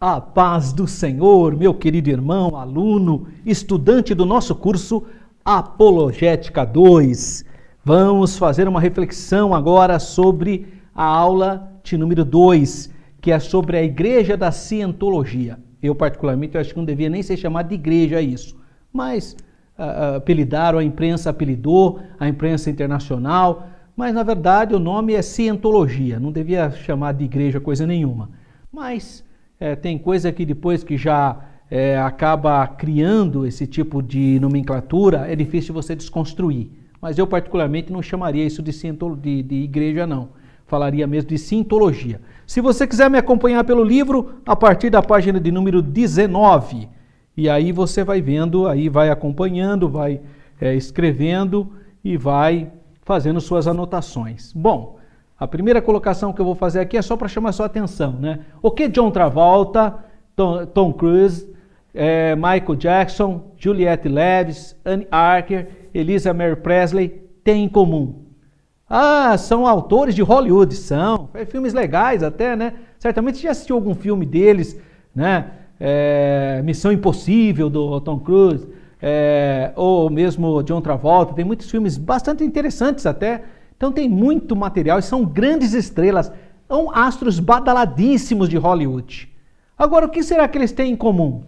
A paz do Senhor, meu querido irmão, aluno, estudante do nosso curso Apologética 2. Vamos fazer uma reflexão agora sobre a aula de número 2, que é sobre a Igreja da Cientologia. Eu, particularmente, acho que não devia nem ser chamado de igreja isso, mas apelidaram, a imprensa apelidou, a imprensa internacional, mas na verdade o nome é Cientologia, não devia chamar de igreja coisa nenhuma. Mas tem coisa que depois que já acaba criando esse tipo de nomenclatura, é difícil você desconstruir. Mas eu particularmente não chamaria isso de igreja não, falaria mesmo de Cientologia. Se você quiser me acompanhar pelo livro, a partir da página de número 19, e aí você vai vendo, aí vai acompanhando, vai escrevendo e vai fazendo suas anotações. Bom, a primeira colocação que eu vou fazer aqui é só para chamar sua atenção, né? O que John Travolta, Tom Cruise, Michael Jackson, Juliette Lewis, Anne Archer, Elisa Mary Presley têm em comum? Ah, são autores de Hollywood, são. Filmes legais até, né? Certamente você já assistiu algum filme deles, né? Missão Impossível, do Tom Cruise, ou mesmo John Travolta. Tem muitos filmes bastante interessantes até. Então tem muito material e são grandes estrelas, são astros badaladíssimos de Hollywood. Agora, o que será que eles têm em comum?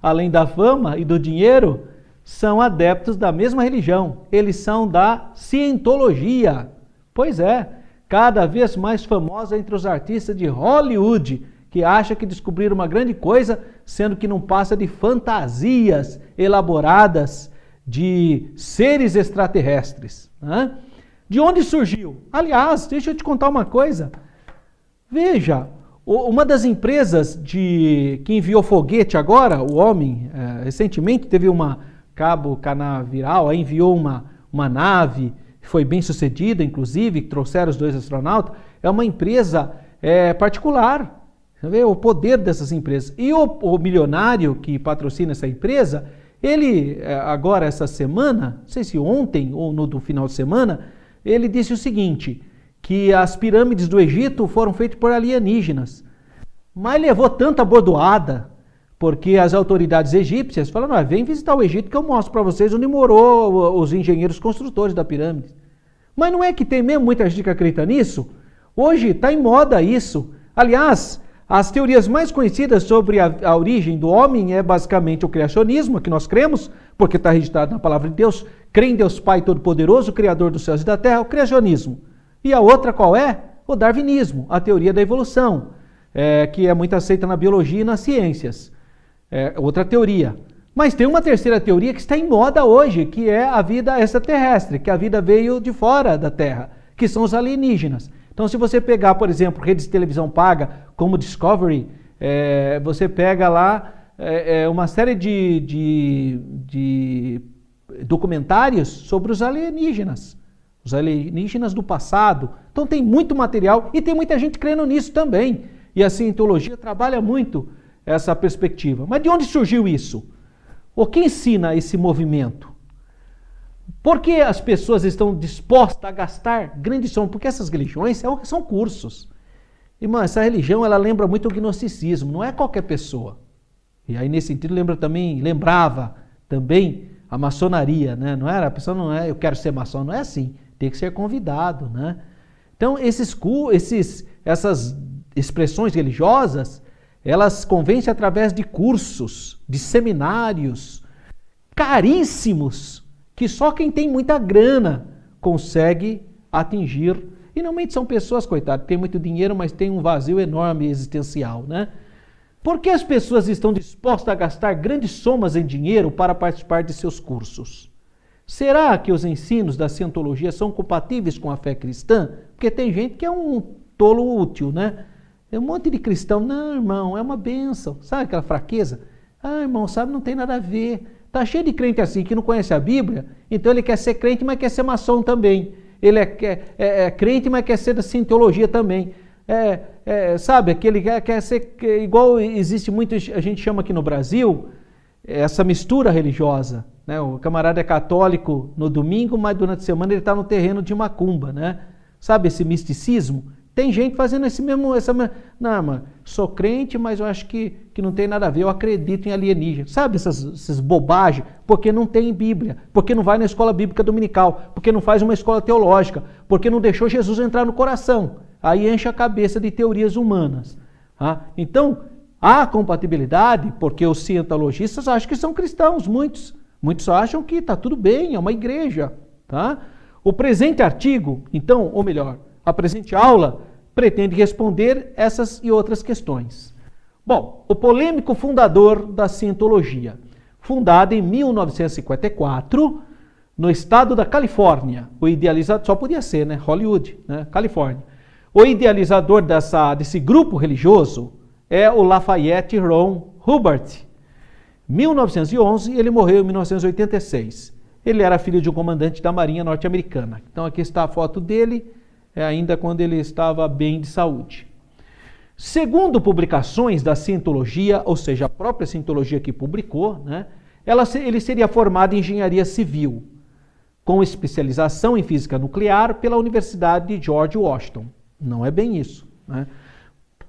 Além da fama e do dinheiro, são adeptos da mesma religião. Eles são da Cientologia. Pois é, cada vez mais famosa entre os artistas de Hollywood, que acham que descobriram uma grande coisa, sendo que não passa de fantasias elaboradas de seres extraterrestres. Né? De onde surgiu? Aliás, deixa eu te contar uma coisa. Veja, uma das empresas que enviou foguete agora, o homem, recentemente teve Cabo Canaveral, aí enviou uma nave, foi bem sucedida, inclusive, que trouxeram os 2 astronautas, é uma empresa particular. Você vê o poder dessas empresas. E o milionário que patrocina essa empresa, ele, agora essa semana, não sei se ontem ou no final de semana, ele disse o seguinte, que as pirâmides do Egito foram feitas por alienígenas. Mas levou tanta bordoada, porque as autoridades egípcias falaram, vem visitar o Egito que eu mostro para vocês onde morou os engenheiros construtores da pirâmide. Mas não é que tem mesmo muita gente que acredita nisso? Hoje está em moda isso. Aliás, as teorias mais conhecidas sobre a origem do homem é basicamente o criacionismo, que nós cremos, porque está registrado na palavra de Deus, crê em Deus Pai Todo-Poderoso, Criador dos céus e da terra, o criacionismo. E a outra qual é? O darwinismo, a teoria da evolução, que é muito aceita na biologia e nas ciências. Outra teoria. Mas tem uma terceira teoria que está em moda hoje, que é a vida extraterrestre, que a vida veio de fora da Terra, que são os alienígenas. Então, se você pegar, por exemplo, redes de televisão paga, como Discovery, você pega lá uma série de documentários sobre os alienígenas do passado. Então, tem muito material e tem muita gente crendo nisso também. E a Cientologia trabalha muito essa perspectiva. Mas de onde surgiu isso? O que ensina esse movimento? Por que as pessoas estão dispostas a gastar grande soma? Porque essas religiões são cursos. Irmão, essa religião ela lembra muito o gnosticismo, não é qualquer pessoa. E aí nesse sentido lembrava também a maçonaria, né? Não era, a pessoa não é, eu quero ser maçom, não é assim, tem que ser convidado, né? Então essas expressões religiosas, elas convencem através de cursos, de seminários caríssimos, que só quem tem muita grana consegue atingir. E normalmente são pessoas, coitadas, que têm muito dinheiro, mas têm um vazio enorme existencial, né? Por que as pessoas estão dispostas a gastar grandes somas em dinheiro para participar de seus cursos? Será que os ensinos da Cientologia são compatíveis com a fé cristã? Porque tem gente que é um tolo útil, né? É um monte de cristão, não, irmão, é uma bênção. Sabe aquela fraqueza? Ah, irmão, sabe, não tem nada a ver. Tá cheio de crente assim que não conhece a Bíblia, então ele quer ser crente, mas quer ser maçom também. Ele é crente, mas quer ser da Cientologia também. Sabe, aquele quer ser igual existe muito, a gente chama aqui no Brasil, essa mistura religiosa. Né? O camarada é católico no domingo, mas durante a semana ele está no terreno de macumba. Né? Sabe esse misticismo? Tem gente fazendo não, mano, sou crente, mas eu acho que não tem nada a ver, eu acredito em alienígena. Sabe essas bobagens? Porque não tem Bíblia, porque não vai na escola bíblica dominical, porque não faz uma escola teológica, porque não deixou Jesus entrar no coração. Aí enche a cabeça de teorias humanas. Tá? Então, há compatibilidade, porque os cientologistas acham que são cristãos, muitos. Muitos acham que está tudo bem, é uma igreja. Tá? O presente artigo, então, ou melhor, a presente aula pretende responder essas e outras questões. Bom, o polêmico fundador da cientologia, fundada em 1954, no estado da Califórnia, o idealizador, só podia ser, né? Hollywood, né? Califórnia. O idealizador desse grupo religioso é o Lafayette Ron Hubbard. 1911, ele morreu em 1986. Ele era filho de um comandante da Marinha norte-americana. Então aqui está a foto dele, ainda quando ele estava bem de saúde. Segundo publicações da cientologia, ou seja, a própria cientologia que publicou, né, ele seria formado em engenharia civil, com especialização em física nuclear pela Universidade de George Washington. Não é bem isso, né?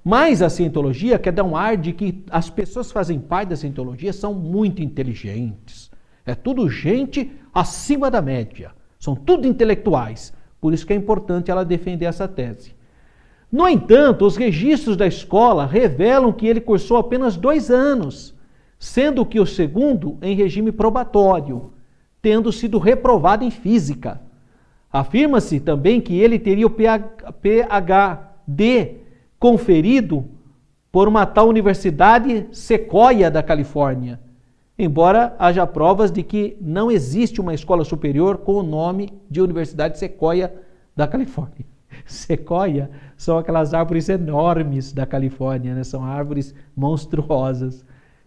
Mas a cientologia quer dar um ar de que as pessoas que fazem parte da cientologia são muito inteligentes. É tudo gente acima da média. São tudo intelectuais. Por isso que é importante ela defender essa tese. No entanto, os registros da escola revelam que ele cursou apenas 2 anos, sendo que o segundo em regime probatório, tendo sido reprovado em física. Afirma-se também que ele teria o PhD conferido por uma tal Universidade Sequoia da Califórnia, embora haja provas de que não existe uma escola superior com o nome de Universidade Sequoia da Califórnia. Sequoia são aquelas árvores enormes da Califórnia, né? São árvores monstruosas.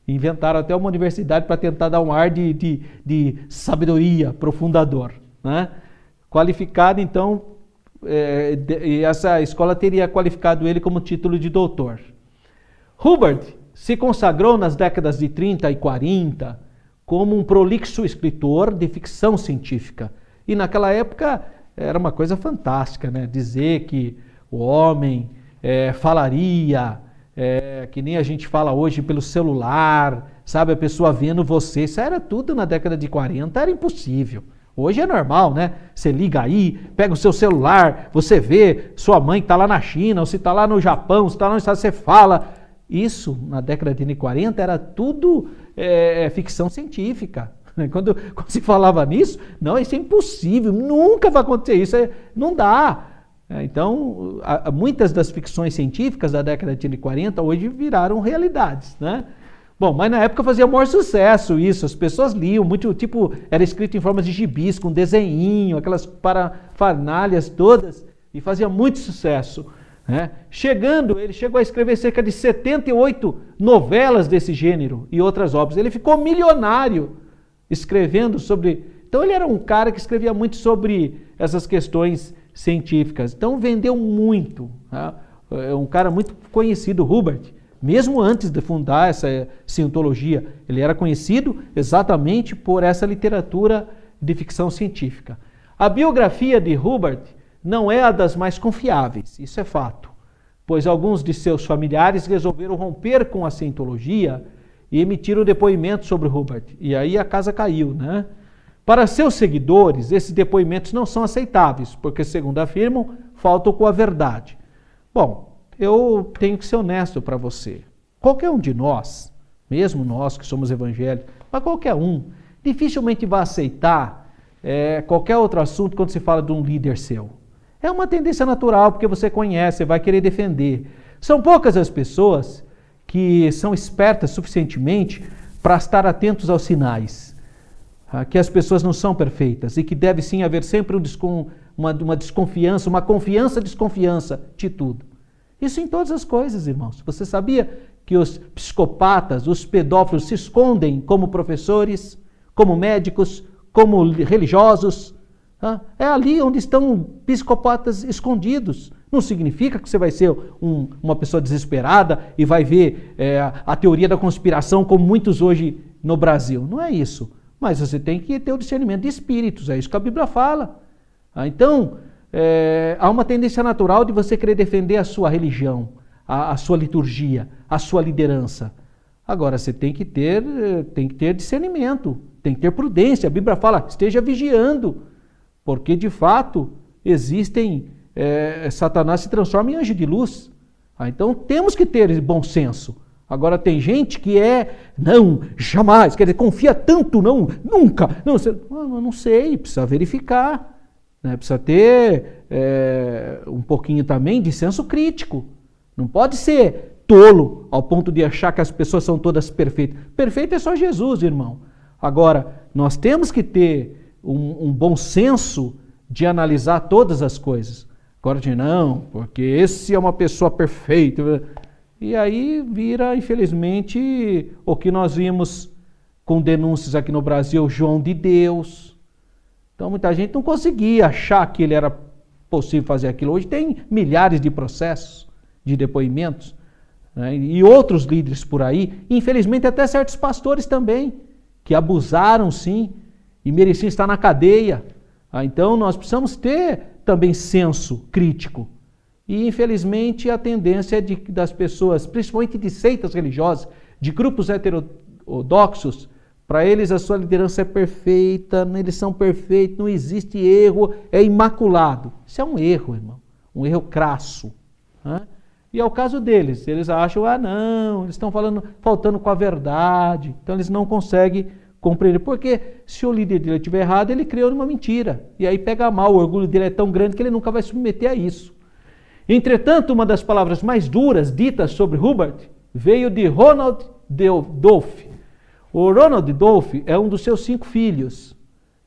Inventaram até uma universidade para tentar dar um ar de sabedoria para o fundador, né? Qualificado, então, e essa escola teria qualificado ele como título de doutor. Hubbard se consagrou nas décadas de 30 e 40 como um prolixo escritor de ficção científica. E naquela época era uma coisa fantástica, né? Dizer que o homem falaria, que nem a gente fala hoje pelo celular, sabe? A pessoa vendo você. Isso era tudo na década de 40, era impossível. Hoje é normal, né? Você liga aí, pega o seu celular, você vê sua mãe que está lá na China, ou se está lá no Japão, se está lá nos Estados Unidos, você fala. Isso, na década de 40, era tudo ficção científica. Quando se falava nisso, não, isso é impossível, nunca vai acontecer isso, não dá. Então, muitas das ficções científicas da década de 40 hoje viraram realidades, né? Bom, mas na época fazia maior sucesso isso, as pessoas liam, muito tipo, era escrito em formas de gibis, com desenhinho, aquelas parafernálias todas, e fazia muito sucesso. Né? Ele chegou a escrever cerca de 78 novelas desse gênero e outras obras. Ele ficou milionário escrevendo sobre... Então ele era um cara que escrevia muito sobre essas questões científicas. Então vendeu muito. Né? É um cara muito conhecido, Hubbard. Mesmo antes de fundar essa cientologia, ele era conhecido exatamente por essa literatura de ficção científica. A biografia de Hubbard não é a das mais confiáveis, isso é fato, pois alguns de seus familiares resolveram romper com a cientologia e emitiram depoimentos sobre Hubbard. E aí a casa caiu, né? Para seus seguidores, esses depoimentos não são aceitáveis, porque, segundo afirmam, faltam com a verdade. Bom, eu tenho que ser honesto para você. Qualquer um de nós, mesmo nós que somos evangélicos, mas qualquer um, dificilmente vai aceitar qualquer outro assunto quando se fala de um líder seu. É uma tendência natural, porque você conhece, vai querer defender. São poucas as pessoas que são espertas suficientemente para estar atentos aos sinais. Que as pessoas não são perfeitas e que deve sim haver sempre uma desconfiança, uma confiança-desconfiança de tudo. Isso em todas as coisas, irmãos. Você sabia que os psicopatas, os pedófilos se escondem como professores, como médicos, como religiosos? É ali onde estão psicopatas escondidos. Não significa que você vai ser uma pessoa desesperada e vai ver a teoria da conspiração como muitos hoje no Brasil. Não é isso. Mas você tem que ter o discernimento de espíritos. É isso que a Bíblia fala. Então, há uma tendência natural de você querer defender a sua religião, a sua liturgia, a sua liderança. Agora, você tem que ter discernimento, tem que ter prudência. A Bíblia fala, esteja vigiando, porque de fato Satanás se transforma em anjo de luz. Então temos que ter bom senso. Agora tem gente que não, jamais, quer dizer, confia tanto, não, nunca. Não sei, precisa verificar. Né? Precisa ter um pouquinho também de senso crítico. Não pode ser tolo ao ponto de achar que as pessoas são todas perfeitas. Perfeito é só Jesus, irmão. Agora, nós temos que ter um bom senso de analisar todas as coisas. Agora, não, porque esse é uma pessoa perfeita. E aí vira, infelizmente, o que nós vimos com denúncias aqui no Brasil, João de Deus. Então, muita gente não conseguia achar que ele era possível fazer aquilo. Hoje tem milhares de processos, de depoimentos, né? E outros líderes por aí, infelizmente até certos pastores também, que abusaram sim, e mereciam estar na cadeia. Então nós precisamos ter também senso crítico. E infelizmente a tendência é das pessoas, principalmente de seitas religiosas, de grupos heterodoxos, para eles a sua liderança é perfeita, eles são perfeitos, não existe erro, é imaculado. Isso é um erro, irmão, um erro crasso. Né? E é o caso deles, eles acham, não, eles estão faltando com a verdade, então eles não conseguem compreender, porque se o líder dele estiver errado, ele criou uma mentira, e aí pega mal, o orgulho dele é tão grande que ele nunca vai submeter a isso. Entretanto, uma das palavras mais duras ditas sobre Hubbard veio de Ronald Dolphy. O Ronald Dolphy é um dos seus 5 filhos.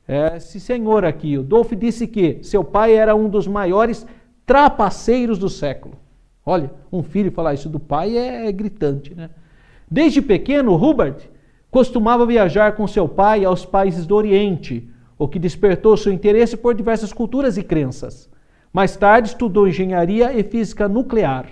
Esse senhor aqui, o Dolphy, disse que seu pai era um dos maiores trapaceiros do século. Olha, um filho falar isso do pai é gritante, né? Desde pequeno, Hubbard costumava viajar com seu pai aos países do Oriente, o que despertou seu interesse por diversas culturas e crenças. Mais tarde, estudou engenharia e física nuclear.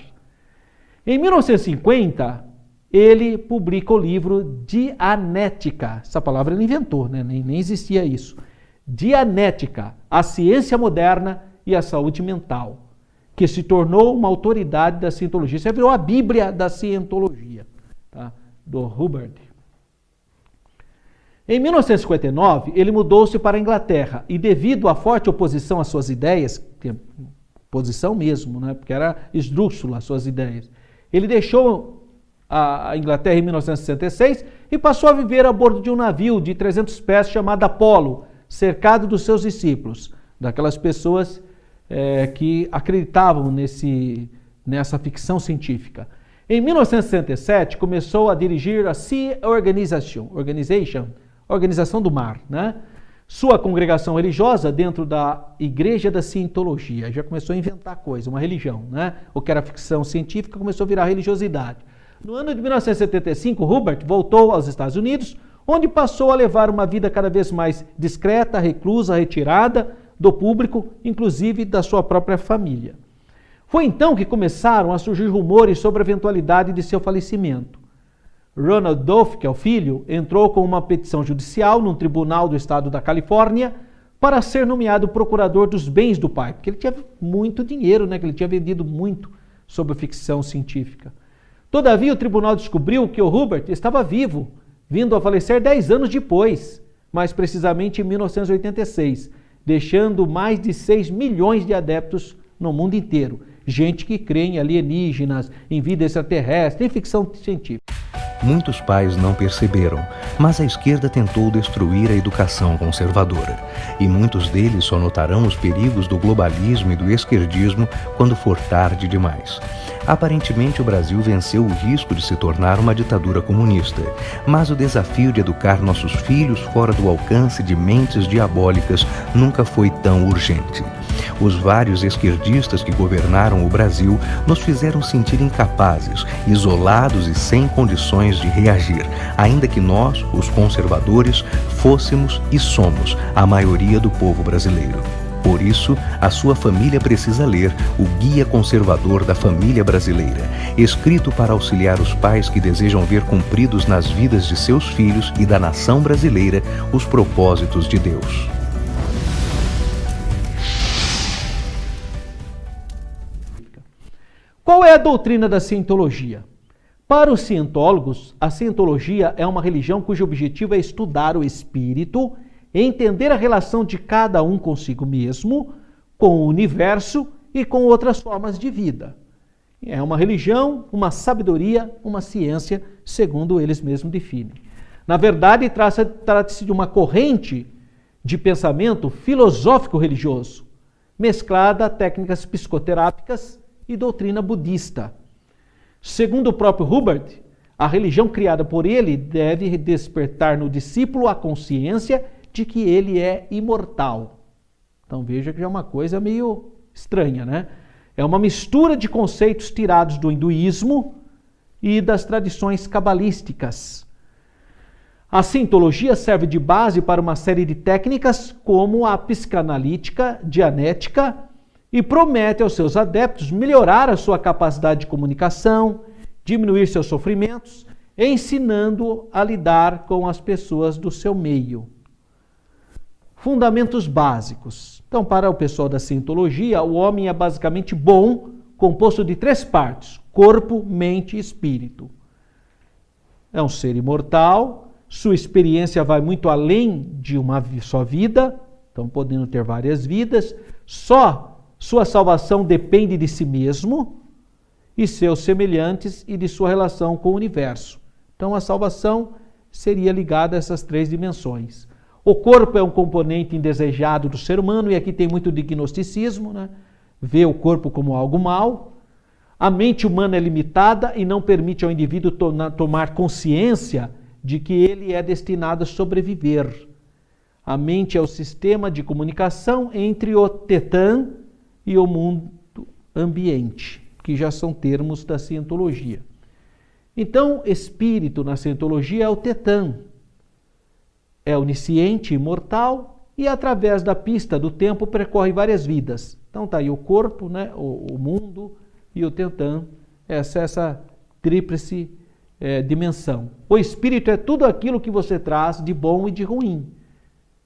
Em 1950, ele publica o livro Dianética. Essa palavra ele inventou, né? Nem existia isso. Dianética, a ciência moderna e a saúde mental, que se tornou uma autoridade da cientologia. Isso virou a Bíblia da cientologia, tá? Do Hubbard. Em 1959, ele mudou-se para a Inglaterra e, devido à forte oposição às suas ideias, oposição mesmo, né? Porque era esdrúxula as suas ideias, ele deixou a Inglaterra em 1966 e passou a viver a bordo de um navio de 300 pés chamado Apollo, cercado dos seus discípulos, daquelas pessoas que acreditavam nessa ficção científica. Em 1967, começou a dirigir a Sea Organização do Mar, né? Sua congregação religiosa dentro da Igreja da Cientologia. Já começou a inventar coisa, uma religião, né? O que era ficção científica começou a virar religiosidade. No ano de 1975, Hubbard voltou aos Estados Unidos, onde passou a levar uma vida cada vez mais discreta, reclusa, retirada do público, inclusive da sua própria família. Foi então que começaram a surgir rumores sobre a eventualidade de seu falecimento. Ronald Dolphy, que é o filho, entrou com uma petição judicial num tribunal do estado da Califórnia para ser nomeado procurador dos bens do pai, porque ele tinha muito dinheiro, né, que ele tinha vendido muito sobre ficção científica. Todavia, o tribunal descobriu que o Hubbard estava vivo, vindo a falecer 10 anos depois, mais precisamente em 1986, deixando mais de 6 milhões de adeptos no mundo inteiro. Gente que crê em alienígenas, em vida extraterrestre, em ficção científica. Muitos pais não perceberam, mas a esquerda tentou destruir a educação conservadora. E muitos deles só notarão os perigos do globalismo e do esquerdismo quando for tarde demais. Aparentemente, o Brasil venceu o risco de se tornar uma ditadura comunista, mas o desafio de educar nossos filhos fora do alcance de mentes diabólicas nunca foi tão urgente. Os vários esquerdistas que governaram o Brasil nos fizeram sentir incapazes, isolados e sem condições de reagir, ainda que nós, os conservadores, fôssemos e somos a maioria do povo brasileiro. Por isso, a sua família precisa ler o Guia Conservador da Família Brasileira, escrito para auxiliar os pais que desejam ver cumpridos nas vidas de seus filhos e da nação brasileira os propósitos de Deus. Qual é a doutrina da cientologia? Para os cientólogos, a cientologia é uma religião cujo objetivo é estudar o espírito, entender a relação de cada um consigo mesmo, com o universo e com outras formas de vida. É uma religião, uma sabedoria, uma ciência, segundo eles mesmos definem. Na verdade, trata-se de uma corrente de pensamento filosófico-religioso, mesclada a técnicas psicoterápicas e doutrina budista. Segundo o próprio Hubbard, a religião criada por ele deve despertar no discípulo a consciência de que ele é imortal. Então veja que já é uma coisa meio estranha, né? É uma mistura de conceitos tirados do hinduísmo e das tradições cabalísticas. A cientologia serve de base para uma série de técnicas como a psicanalítica, dianética, e promete aos seus adeptos melhorar a sua capacidade de comunicação, diminuir seus sofrimentos, ensinando a lidar com as pessoas do seu meio. Fundamentos básicos. Então, para o pessoal da cientologia, o homem é basicamente bom, composto de 3 partes: corpo, mente e espírito. É um ser imortal, sua experiência vai muito além de uma só vida, então podendo ter várias vidas, só sua salvação depende de si mesmo e seus semelhantes e de sua relação com o universo. Então a salvação seria ligada a essas 3 dimensões. O corpo é um componente indesejado do ser humano, e aqui tem muito de gnosticismo, né? Vê o corpo como algo mau. A mente humana é limitada e não permite ao indivíduo tomar consciência de que ele é destinado a sobreviver. A mente é o sistema de comunicação entre o Tetã e o mundo ambiente, que já são termos da cientologia. Então, espírito na cientologia é o Tetã. É onisciente, imortal, e através da pista do tempo percorre várias vidas. Então está aí o corpo, né, o mundo e o Tetã, essa tríplice dimensão. O espírito é tudo aquilo que você traz de bom e de ruim,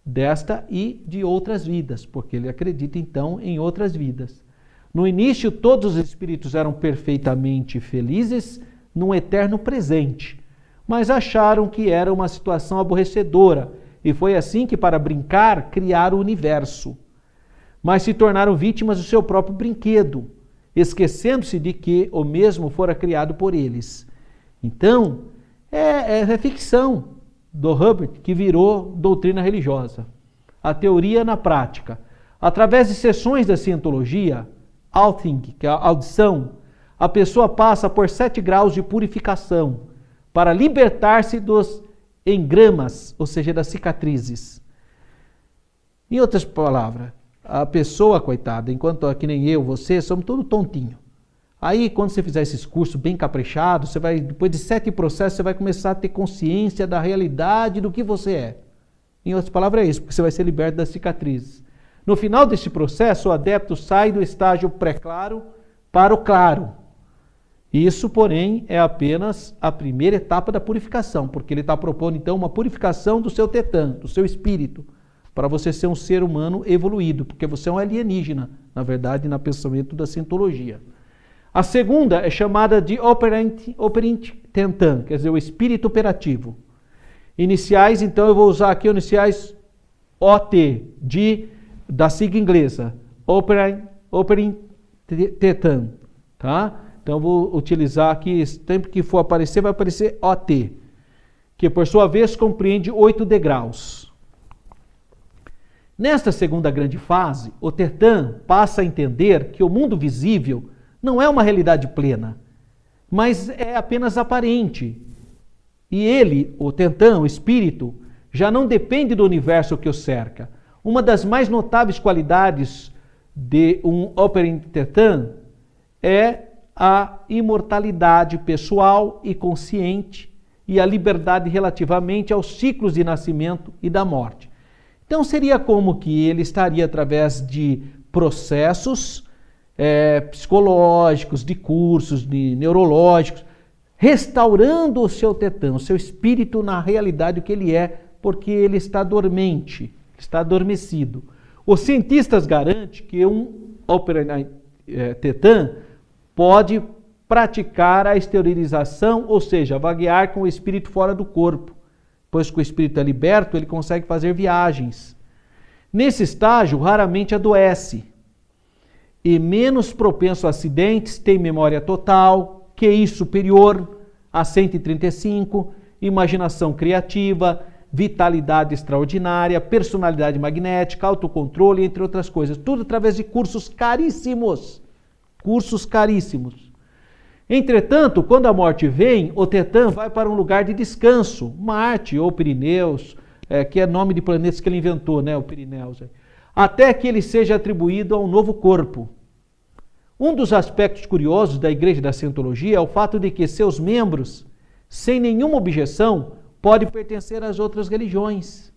desta e de outras vidas, porque ele acredita então em outras vidas. No início, todos os espíritos eram perfeitamente felizes num eterno presente, mas acharam que era uma situação aborrecedora, e foi assim que, para brincar, criaram o universo. Mas se tornaram vítimas do seu próprio brinquedo, esquecendo-se de que o mesmo fora criado por eles. Então, é ficção do Hubbard que virou doutrina religiosa. A teoria na prática. Através de sessões da cientologia, Althing, que é a audição, a pessoa passa por 7 graus de purificação para libertar-se dos engramas, ou seja, das cicatrizes. Em outras palavras, a pessoa, coitada, enquanto que nem eu, você, somos tudo tontinho. Aí, quando você fizer esses cursos bem caprichados, você vai, depois de 7 processos, você vai começar a ter consciência da realidade do que você é. Em outras palavras, é isso, porque você vai ser liberto das cicatrizes. No final desse processo, o adepto sai do estágio pré-claro para o claro. Isso, porém, é apenas a primeira etapa da purificação, porque ele está propondo, então, uma purificação do seu tetã, do seu espírito, para você ser um ser humano evoluído, porque você é um alienígena, na verdade, no pensamento da cientologia. A segunda é chamada de Operant Tetã, quer dizer, o espírito operativo. Iniciais, então, eu vou usar aqui iniciais OT, da sigla inglesa, Operant Tetã, tá? Então, eu vou utilizar aqui, sempre que for aparecer, vai aparecer OT, que por sua vez compreende 8 degraus. Nesta segunda grande fase, o Tetã passa a entender que o mundo visível não é uma realidade plena, mas é apenas aparente. E ele, o Tetã, o espírito, já não depende do universo que o cerca. Uma das mais notáveis qualidades de um Operant Tetã é a imortalidade pessoal e consciente e a liberdade relativamente aos ciclos de nascimento e da morte. Então seria como que ele estaria através de processos psicológicos, de cursos, de neurológicos, restaurando o seu tetã, o seu espírito na realidade que ele é, porque ele está dormente, está adormecido. Os cientistas garantem que um Operant Tetã pode praticar a esterilização, ou seja, vaguear com o espírito fora do corpo. Pois que o espírito é liberto, ele consegue fazer viagens. Nesse estágio, raramente adoece. E menos propenso a acidentes, tem memória total, QI superior a 135, imaginação criativa, vitalidade extraordinária, personalidade magnética, autocontrole, entre outras coisas. Tudo através de cursos caríssimos. Cursos caríssimos. Entretanto, quando a morte vem, o Tetã vai para um lugar de descanso, Marte ou Pirineus, que é nome de planetas que ele inventou, né, o Pirineus, até que ele seja atribuído a um novo corpo. Um dos aspectos curiosos da Igreja da Cientologia é o fato de que seus membros, sem nenhuma objeção, podem pertencer às outras religiões,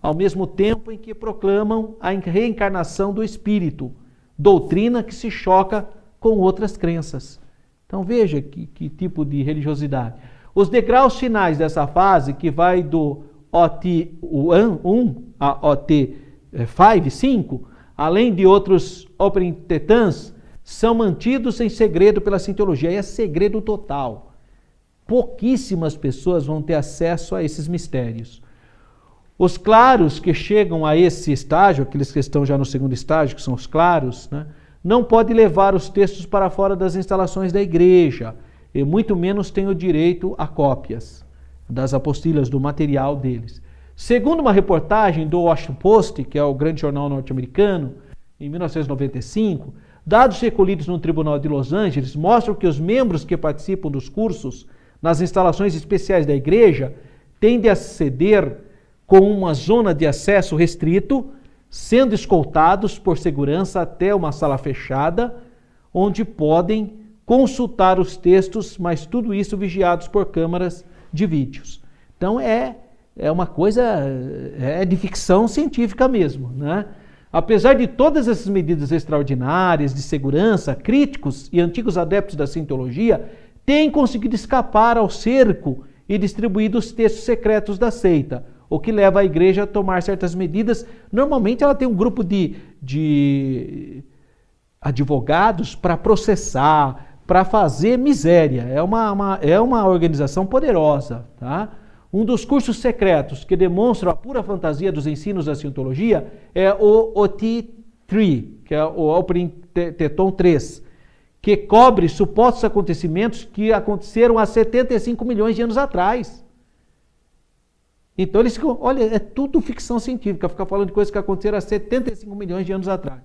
ao mesmo tempo em que proclamam a reencarnação do espírito, doutrina que se choca com outras crenças. Então veja que tipo de religiosidade. Os degraus finais dessa fase, que vai do OT1 a OT5, além de outros Open Tetãs, são mantidos em segredo pela Cientologia. E é segredo total. Pouquíssimas pessoas vão ter acesso a esses mistérios. Os claros que chegam a esse estágio, aqueles que estão já no segundo estágio, que são os claros, né, não podem levar os textos para fora das instalações da igreja, e muito menos têm o direito a cópias das apostilas, do material deles. Segundo uma reportagem do Washington Post, que é o grande jornal norte-americano, em 1995, dados recolhidos no Tribunal de Los Angeles mostram que os membros que participam dos cursos nas instalações especiais da igreja tendem a aceder com uma zona de acesso restrito, sendo escoltados por segurança até uma sala fechada, onde podem consultar os textos, mas tudo isso vigiados por câmaras de vídeos. Então é uma coisa, é de ficção científica mesmo, né? Apesar de todas essas medidas extraordinárias de segurança, críticos e antigos adeptos da Cientologia têm conseguido escapar ao cerco e distribuído os textos secretos da seita, o que leva a igreja a tomar certas medidas. Normalmente ela tem um grupo de advogados para processar, para fazer miséria. É uma organização poderosa, tá? Um dos cursos secretos que demonstram a pura fantasia dos ensinos da Cientologia é o OT3, que é o Open Teton 3, que cobre supostos acontecimentos que aconteceram há 75 milhões de anos atrás. Então eles ficam, olha, é tudo ficção científica, ficar falando de coisas que aconteceram há 75 milhões de anos atrás.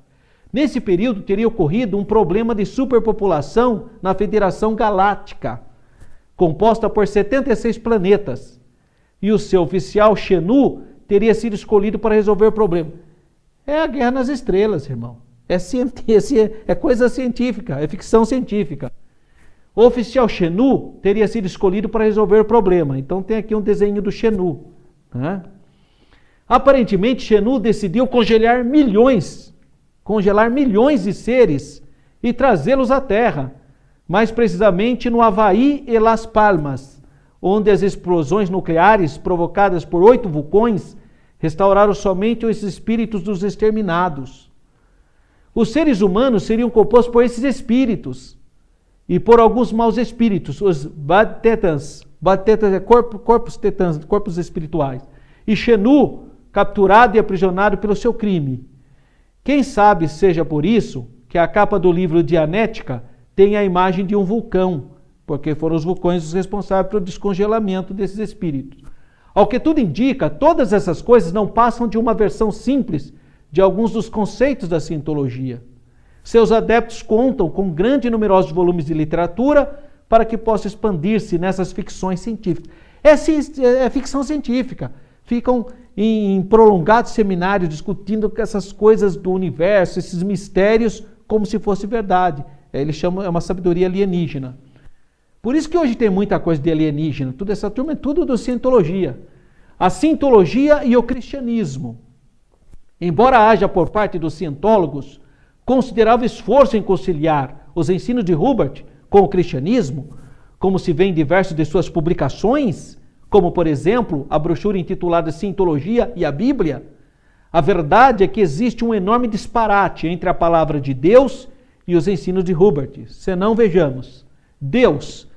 Nesse período teria ocorrido um problema de superpopulação na Federação Galáctica, composta por 76 planetas. E o seu oficial Xenu teria sido escolhido para resolver o problema. É a guerra nas estrelas, irmão. É coisa científica, é ficção científica. O oficial Xenu teria sido escolhido para resolver o problema. Então tem aqui um desenho do Xenu, né? Aparentemente, Xenu decidiu congelar milhões de seres e trazê-los à Terra, mais precisamente no Havaí e Las Palmas, onde as explosões nucleares provocadas por 8 vulcões restauraram somente os espíritos dos exterminados. Os seres humanos seriam compostos por esses espíritos e por alguns maus espíritos, os Bad Tetans é corpos espirituais, e Xenu, capturado e aprisionado pelo seu crime. Quem sabe seja por isso que a capa do livro Dianética tem a imagem de um vulcão, porque foram os vulcões os responsáveis pelo descongelamento desses espíritos. Ao que tudo indica, todas essas coisas não passam de uma versão simples de alguns dos conceitos da Cientologia. Seus adeptos contam com grande e numerosos volumes de literatura para que possa expandir-se nessas ficções científicas. É ficção científica. Ficam em prolongados seminários discutindo essas coisas do universo, esses mistérios, como se fosse verdade. Eles chamam, é uma sabedoria alienígena. Por isso que hoje tem muita coisa de alienígena. Toda essa turma é tudo da Cientologia. A Cientologia e o cristianismo. Embora haja por parte dos cientólogos considerável esforço em conciliar os ensinos de Hubbard com o cristianismo, como se vê em diversas de suas publicações, como, por exemplo, a brochura intitulada Cientologia e a Bíblia, a verdade é que existe um enorme disparate entre a palavra de Deus e os ensinos de Hubert. Senão, vejamos, Deus,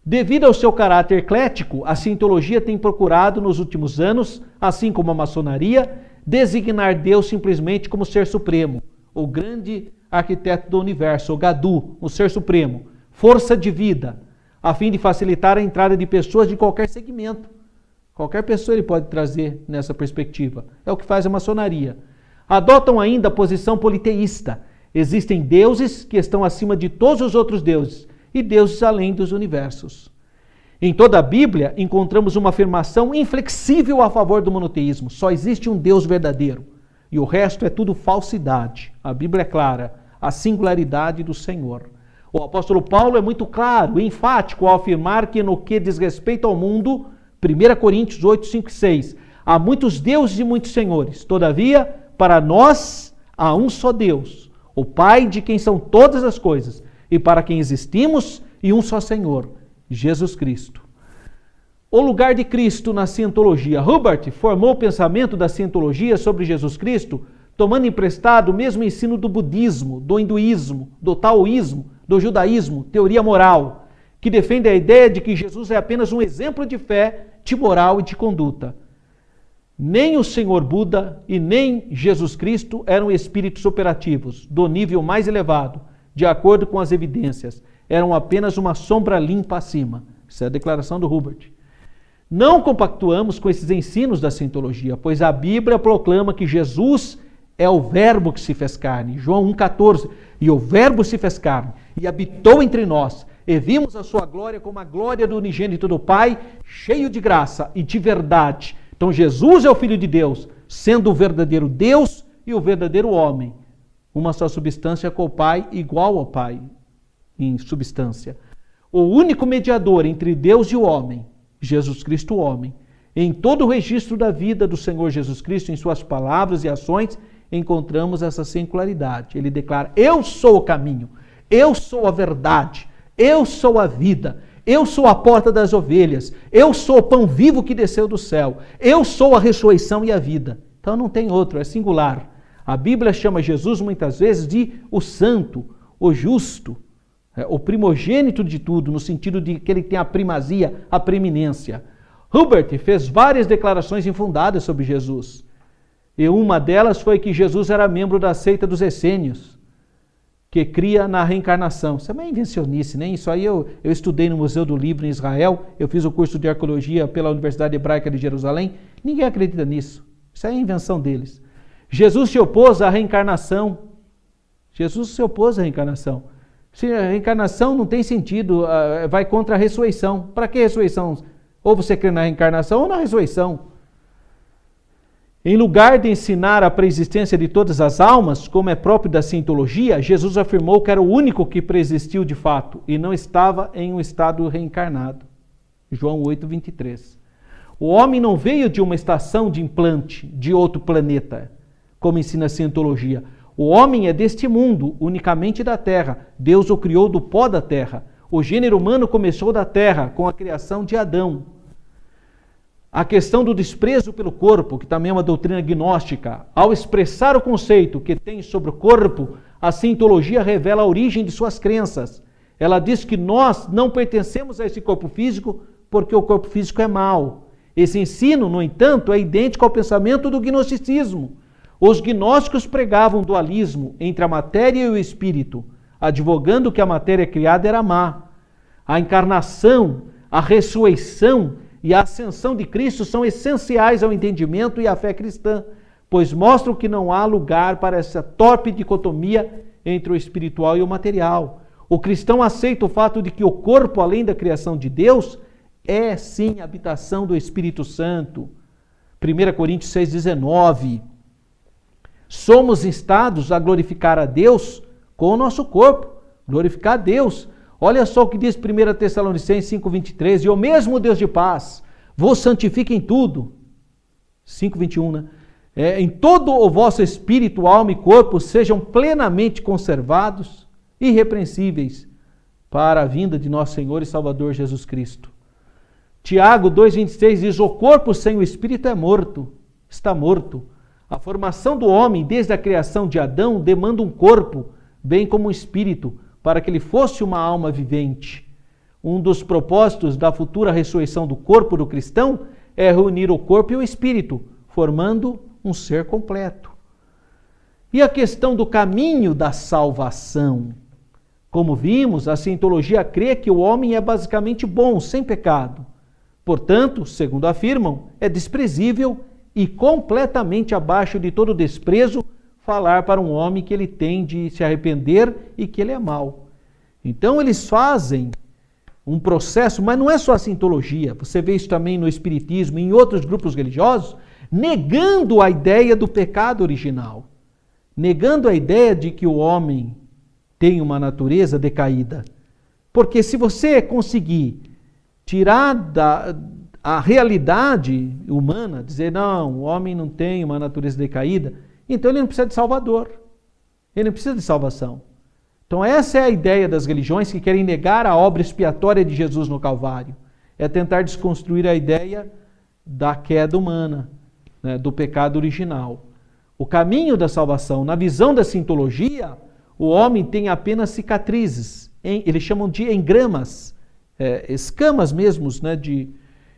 devido ao seu caráter eclético, a cientologia tem procurado nos últimos anos, assim como a maçonaria, designar Deus simplesmente como ser supremo, o grande arquiteto do universo, o Gadu, o ser supremo, força de vida, a fim de facilitar a entrada de pessoas de qualquer segmento. Qualquer pessoa ele pode trazer nessa perspectiva. É o que faz a maçonaria. Adotam ainda a posição politeísta. Existem deuses que estão acima de todos os outros deuses e deuses além dos universos. Em toda a Bíblia encontramos uma afirmação inflexível a favor do monoteísmo. Só existe um Deus verdadeiro e o resto é tudo falsidade. A Bíblia é clara, a singularidade do Senhor. O apóstolo Paulo é muito claro e enfático ao afirmar que no que diz respeito ao mundo, 1 Coríntios 8, 5 e 6, há muitos deuses e muitos senhores. Todavia, para nós há um só Deus, o Pai de quem são todas as coisas, e para quem existimos, e um só Senhor, Jesus Cristo. O lugar de Cristo na cientologia. Hubert formou o pensamento da cientologia sobre Jesus Cristo, tomando emprestado o mesmo ensino do budismo, do hinduísmo, do taoísmo, do judaísmo, teoria moral, que defende a ideia de que Jesus é apenas um exemplo de fé, de moral e de conduta. Nem o Senhor Buda e nem Jesus Cristo eram espíritos operativos, do nível mais elevado, de acordo com as evidências. Eram apenas uma sombra limpa acima. Essa é a declaração do Hubert. Não compactuamos com esses ensinos da cientologia, pois a Bíblia proclama que Jesus é o verbo que se fez carne. João 1,14. E o verbo se fez carne e habitou entre nós. E vimos a sua glória como a glória do unigênito do Pai, cheio de graça e de verdade. Então Jesus é o Filho de Deus, sendo o verdadeiro Deus e o verdadeiro homem. Uma só substância com o Pai, igual ao Pai em substância. O único mediador entre Deus e o homem, Jesus Cristo, o homem. Em todo o registro da vida do Senhor Jesus Cristo, em suas palavras e ações, encontramos essa singularidade. Ele declara: eu sou o caminho, eu sou a verdade, eu sou a vida, eu sou a porta das ovelhas, eu sou o pão vivo que desceu do céu, eu sou a ressurreição e a vida. Então não tem outro, é singular. A Bíblia chama Jesus muitas vezes de o santo, o justo, o primogênito de tudo, no sentido de que ele tem a primazia, a preeminência. Hubert fez várias declarações infundadas sobre Jesus. E uma delas foi que Jesus era membro da seita dos essênios, que cria na reencarnação. Isso é meio invencionice, né? Isso aí eu estudei no Museu do Livro em Israel, eu fiz o curso de arqueologia pela Universidade Hebraica de Jerusalém. Ninguém acredita nisso. Isso é a invenção deles. Jesus se opôs à reencarnação. Jesus se opôs à reencarnação. Se a reencarnação não tem sentido, vai contra a ressurreição. Para que ressurreição? Ou você crê na reencarnação ou na ressurreição. Em lugar de ensinar a preexistência de todas as almas, como é próprio da cientologia, Jesus afirmou que era o único que preexistiu de fato e não estava em um estado reencarnado. João 8, 23. O homem não veio de uma estação de implante de outro planeta, como ensina a cientologia. O homem é deste mundo, unicamente da terra. Deus o criou do pó da terra. O gênero humano começou da terra, com a criação de Adão. A questão do desprezo pelo corpo, que também é uma doutrina gnóstica, ao expressar o conceito que tem sobre o corpo, a cientologia revela a origem de suas crenças. Ela diz que nós não pertencemos a esse corpo físico porque o corpo físico é mau. Esse ensino, no entanto, é idêntico ao pensamento do gnosticismo. Os gnósticos pregavam dualismo entre a matéria e o espírito, advogando que a matéria criada era má. A encarnação, a ressurreição e a ascensão de Cristo são essenciais ao entendimento e à fé cristã, pois mostram que não há lugar para essa torpe dicotomia entre o espiritual e o material. O cristão aceita o fato de que o corpo, além da criação de Deus, é sim a habitação do Espírito Santo. 1 Coríntios 6,19. Somos instados a glorificar a Deus com o nosso corpo, glorificar a Deus. Olha só o que diz 1 Tessalonicenses 5,23, e o mesmo Deus de paz vos santifique em tudo. 5,21, né? Em todo o vosso espírito, alma e corpo sejam plenamente conservados, irrepreensíveis, para a vinda de nosso Senhor e Salvador Jesus Cristo. Tiago 2,26 diz, o corpo sem o espírito é morto, está morto. A formação do homem, desde a criação de Adão, demanda um corpo, bem como um espírito, para que ele fosse uma alma vivente. Um dos propósitos da futura ressurreição do corpo do cristão é reunir o corpo e o espírito, formando um ser completo. E a questão do caminho da salvação? Como vimos, a cientologia crê que o homem é basicamente bom, sem pecado. Portanto, segundo afirmam, é desprezível e completamente abaixo de todo desprezo falar para um homem que ele tem de se arrepender e que ele é mau. Então eles fazem um processo, mas não é só a cientologia, você vê isso também no espiritismo e em outros grupos religiosos, negando a ideia do pecado original, negando a ideia de que o homem tem uma natureza decaída. Porque se você conseguir tirar a realidade humana, dizer, não, o homem não tem uma natureza decaída, então ele não precisa de Salvador, ele não precisa de salvação. Então essa é a ideia das religiões que querem negar a obra expiatória de Jesus no Calvário. É tentar desconstruir a ideia da queda humana, né, do pecado original. O caminho da salvação, na visão da cientologia, o homem tem apenas cicatrizes, eles chamam de engramas, escamas mesmos, né,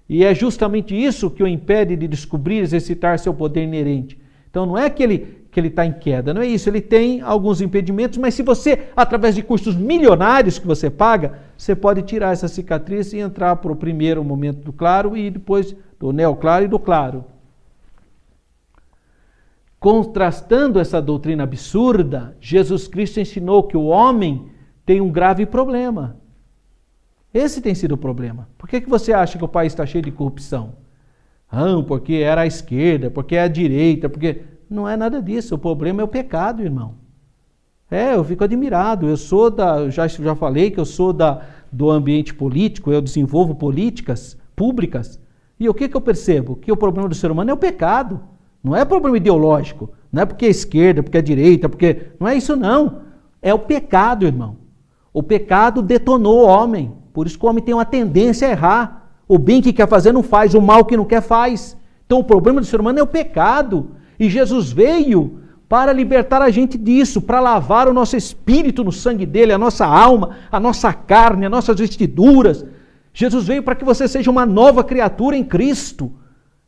e é justamente isso que o impede de descobrir e exercitar seu poder inerente. Então não é que ele está em queda, não é isso, ele tem alguns impedimentos, mas se você, através de custos milionários que você paga, você pode tirar essa cicatriz e entrar para o primeiro momento do claro e depois do neoclaro e do claro. Contrastando essa doutrina absurda, Jesus Cristo ensinou que o homem tem um grave problema. Esse tem sido o problema. Por que você acha que o país está cheio de corrupção? Porque era a esquerda, porque é a direita, porque... Não é nada disso, o problema é o pecado, irmão. Eu fico admirado, eu sou já falei que eu sou do ambiente político, eu desenvolvo políticas públicas, e o que eu percebo? Que o problema do ser humano é o pecado, não é problema ideológico, não é porque é esquerda, porque é direita, porque... Não é isso não, é o pecado, irmão. O pecado detonou o homem, por isso que o homem tem uma tendência a errar. O bem que quer fazer não faz, o mal que não quer faz. Então o problema do ser humano é o pecado. E Jesus veio para libertar a gente disso, para lavar o nosso espírito no sangue dele, a nossa alma, a nossa carne, as nossas vestiduras. Jesus veio para que você seja uma nova criatura em Cristo.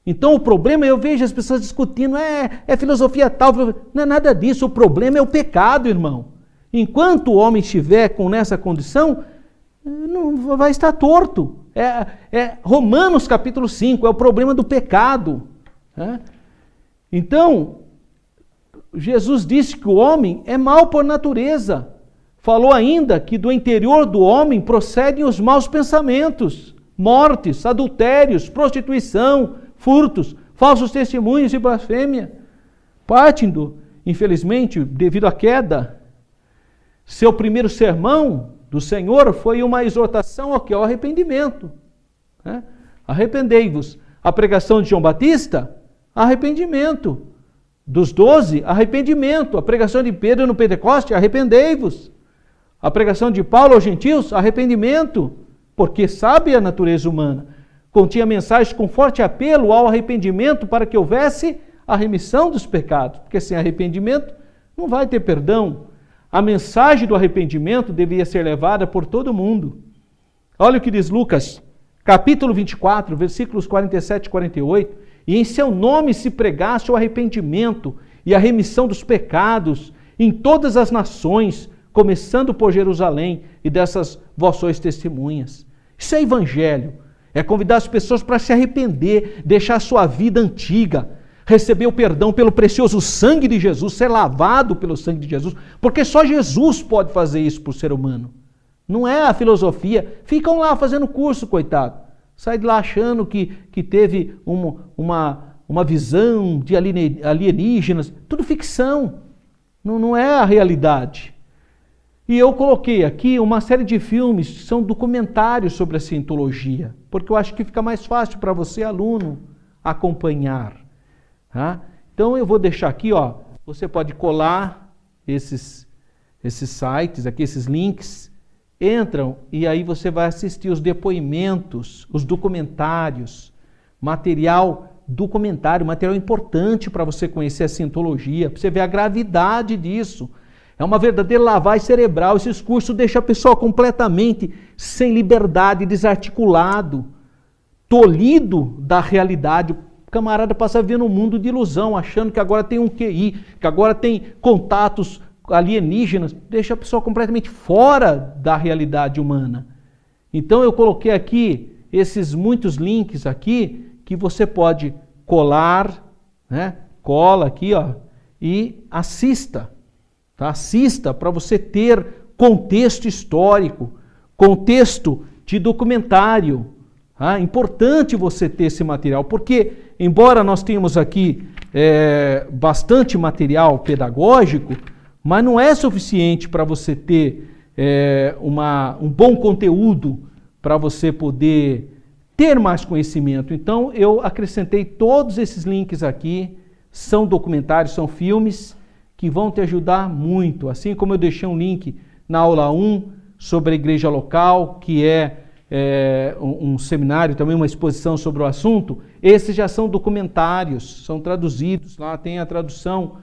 Então o problema, eu vejo as pessoas discutindo, é filosofia tal, não é nada disso, o problema é o pecado, irmão. Enquanto o homem estiver nessa condição, não vai estar torto. Romanos capítulo 5, é o problema do pecado. Então, Jesus disse que o homem é mau por natureza. Falou ainda que do interior do homem procedem os maus pensamentos, mortes, adultérios, prostituição, furtos, falsos testemunhos e blasfêmia. Partindo, infelizmente, devido à queda, seu primeiro sermão do Senhor foi uma exortação ao arrependimento. Arrependei-vos. A pregação de João Batista, arrependimento. Dos 12, arrependimento. A pregação de Pedro no Pentecoste, arrependei-vos. A pregação de Paulo aos gentios, arrependimento. Porque sabe a natureza humana. Continha mensagens com forte apelo ao arrependimento para que houvesse a remissão dos pecados. Porque sem arrependimento não vai ter perdão. A mensagem do arrependimento deveria ser levada por todo mundo. Olha o que diz Lucas, capítulo 24, versículos 47 e 48. E em seu nome se pregasse o arrependimento e a remissão dos pecados em todas as nações, começando por Jerusalém, e dessas vós sois testemunhas. Isso é evangelho, é convidar as pessoas para se arrepender, deixar a sua vida antiga, receber o perdão pelo precioso sangue de Jesus, ser lavado pelo sangue de Jesus, porque só Jesus pode fazer isso para o ser humano. Não é a filosofia. Ficam lá fazendo curso, coitado. Sai de lá achando que teve uma visão de alienígenas. Tudo ficção. Não é a realidade. E eu coloquei aqui uma série de filmes que são documentários sobre a cientologia, porque eu acho que fica mais fácil para você, aluno, acompanhar. Então eu vou deixar aqui, você pode colar esses sites aqui, esses links. Entram e aí você vai assistir os depoimentos, os documentários, material importante para você conhecer a cientologia, para você ver a gravidade disso. É uma verdadeira lavagem cerebral. Esses cursos deixam a pessoa completamente sem liberdade, desarticulado, tolhido da realidade. O camarada passa a viver num mundo de ilusão, achando que agora tem um QI, que agora tem contatos alienígenas. Deixa a pessoa completamente fora da realidade humana. Então eu coloquei aqui esses muitos links aqui que você pode colar, né? Cola aqui, ó, e assista. Tá? Assista para você ter contexto histórico, contexto de documentário. Tá? Importante você ter esse material, porque embora nós tenhamos aqui bastante material pedagógico, mas não é suficiente para você ter um bom conteúdo para você poder ter mais conhecimento. Então eu acrescentei todos esses links aqui, são documentários, são filmes que vão te ajudar muito. Assim como eu deixei um link na aula 1 sobre a igreja local, que é um seminário, também uma exposição sobre o assunto, esses já são documentários, são traduzidos, lá tem a tradução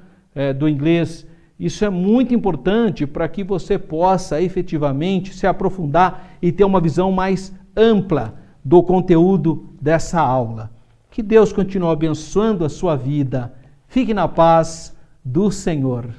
do inglês. Isso é muito importante para que você possa efetivamente se aprofundar e ter uma visão mais ampla do conteúdo dessa aula. Que Deus continue abençoando a sua vida. Fique na paz do Senhor.